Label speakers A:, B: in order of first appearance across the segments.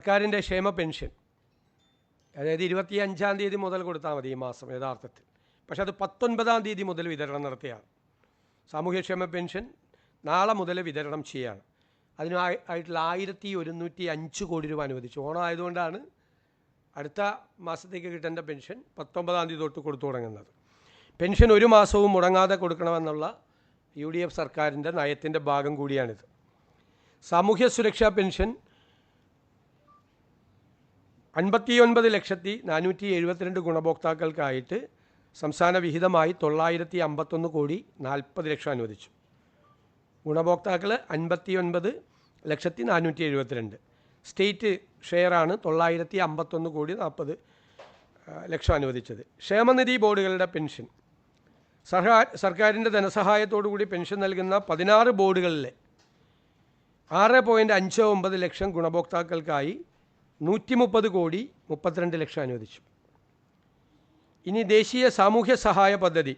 A: സർക്കാരിൻ്റെ ക്ഷേമ പെൻഷൻ അതായത് 25-ാം തീയതി മുതൽ കൊടുത്താൽ മതി ഈ മാസം യഥാർത്ഥത്തിൽ. പക്ഷെ അത് 19-ാം തീയതി മുതൽ വിതരണം നടത്തിയാണ്. സാമൂഹ്യക്ഷേമ പെൻഷൻ നാളെ മുതൽ വിതരണം ചെയ്യുകയാണ്. അതിനായിട്ടുള്ള 1105 കോടി രൂപ അനുവദിച്ചു. ഓണം ആയതുകൊണ്ടാണ് അടുത്ത മാസത്തേക്ക് കിട്ടേണ്ട പെൻഷൻ 19-ാം തീയതി തൊട്ട് കൊടുത്തു തുടങ്ങുന്നത്. പെൻഷൻ ഒരു മാസവും മുടങ്ങാതെ കൊടുക്കണമെന്നുള്ള UDF സർക്കാരിൻ്റെ നയത്തിൻ്റെ ഭാഗം കൂടിയാണിത്. സാമൂഹ്യ സുരക്ഷാ പെൻഷൻ 59,472 ഗുണഭോക്താക്കൾക്കായിട്ട് സംസ്ഥാന വിഹിതമായി 951 കോടി 40 ലക്ഷം അനുവദിച്ചു. ഗുണഭോക്താക്കൾ 59,472. സ്റ്റേറ്റ് ഷെയറാണ് 951 കോടി 40 ലക്ഷം അനുവദിച്ചത്. ക്ഷേമനിധി ബോർഡുകളുടെ പെൻഷൻ സർക്കാരിൻ്റെ ധനസഹായത്തോടുകൂടി പെൻഷൻ നൽകുന്ന 16 ബോർഡുകളിലെ 6.59 ലക്ഷം ഗുണഭോക്താക്കൾക്കായി 130 കോടി 32 ലക്ഷം അനുവദിച്ചു. ഇനി ദേശീയ സാമൂഹ്യ സഹായ പദ്ധതി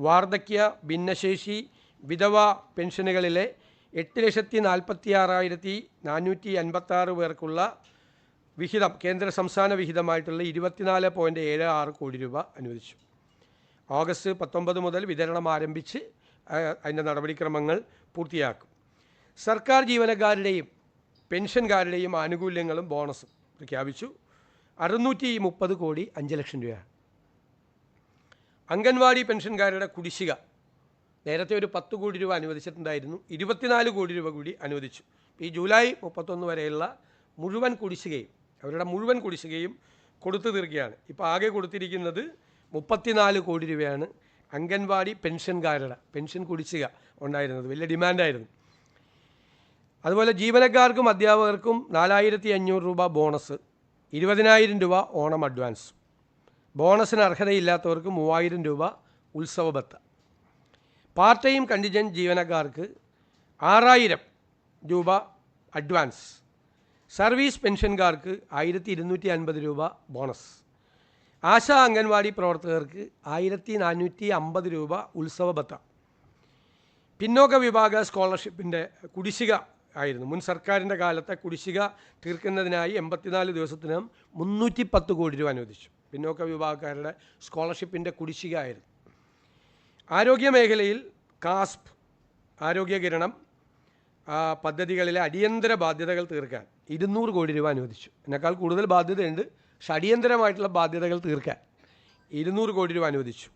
A: വാർദ്ധക്യ, ഭിന്നശേഷി, വിധവ പെൻഷനുകളിലെ 8,46,456 പേർക്കുള്ള വിഹിതം കേന്ദ്ര സംസ്ഥാന വിഹിതമായിട്ടുള്ള 24.76 കോടി രൂപ അനുവദിച്ചു. ഓഗസ്റ്റ് 19 മുതൽ വിതരണം ആരംഭിച്ച് അതിൻ്റെ നടപടിക്രമങ്ങൾ പൂർത്തിയാക്കും. സർക്കാർ ജീവനക്കാരുടെയും പെൻഷൻകാരുടെയും ആനുകൂല്യങ്ങളും ബോണസും പ്രഖ്യാപിച്ചു. 630 കോടി 5 ലക്ഷം രൂപയാണ്. അംഗൻവാടി പെൻഷൻകാരുടെ കുടിശ്ശിക നേരത്തെ ഒരു 10 കോടി രൂപ അനുവദിച്ചിട്ടുണ്ടായിരുന്നു. 24 കോടി രൂപ കൂടി അനുവദിച്ചു. ഈ ജൂലൈ 31 വരെയുള്ള മുഴുവൻ കുടിശ്ശികയും അവരുടെ മുഴുവൻ കുടിശ്ശികയും കൊടുത്തു തീർക്കുകയാണ്. ഇപ്പോൾ ആകെ കൊടുത്തിരിക്കുന്നത് 34 കോടി രൂപയാണ്. അംഗൻവാടി പെൻഷൻകാരുടെ പെൻഷൻ കുടിശ്ശിക ഉണ്ടായിരുന്നത് വലിയ ഡിമാൻഡായിരുന്നു. അതുപോലെ ജീവനക്കാർക്കും അധ്യാപകർക്കും 4,500 രൂപ ബോണസ്, 20,000 രൂപ ഓണം അഡ്വാൻസ്. ബോണസിന് അർഹതയില്ലാത്തവർക്ക് 3,000 രൂപ ഉത്സവ ബത്ത. പാർട്ട് ടൈം കണ്ടിജൻറ്റ് ജീവനക്കാർക്ക് 6,000 രൂപ അഡ്വാൻസ്. സർവീസ് പെൻഷൻകാർക്ക് 1,250 രൂപ ബോണസ്. ആശാ അംഗൻവാടി പ്രവർത്തകർക്ക് 1,450 രൂപ ഉത്സവ ബത്ത. പിന്നോക്ക വിഭാഗ സ്കോളർഷിപ്പിൻ്റെ കുടിശ്ശിക ആയിരുന്നു. മുൻ സർക്കാരിൻ്റെ കാലത്തെ കുടിശ്ശിക തീർക്കുന്നതിനായി 84 ദിവസത്തിനകം 310 കോടി രൂപ അനുവദിച്ചു. പിന്നോക്ക വിഭാഗക്കാരുടെ സ്കോളർഷിപ്പിൻ്റെ കുടിശ്ശിക ആയിരുന്നു. ആരോഗ്യ മേഖലയിൽ കാസ്പ്, ആരോഗ്യകിരണം പദ്ധതികളിലെ അടിയന്തര ബാധ്യതകൾ തീർക്കാൻ 200 കോടി രൂപ അനുവദിച്ചു. ഇതിനേക്കാൾ കൂടുതൽ ബാധ്യതയുണ്ട്. പക്ഷെ അടിയന്തരമായിട്ടുള്ള ബാധ്യതകൾ തീർക്കാൻ 200 കോടി രൂപ അനുവദിച്ചു.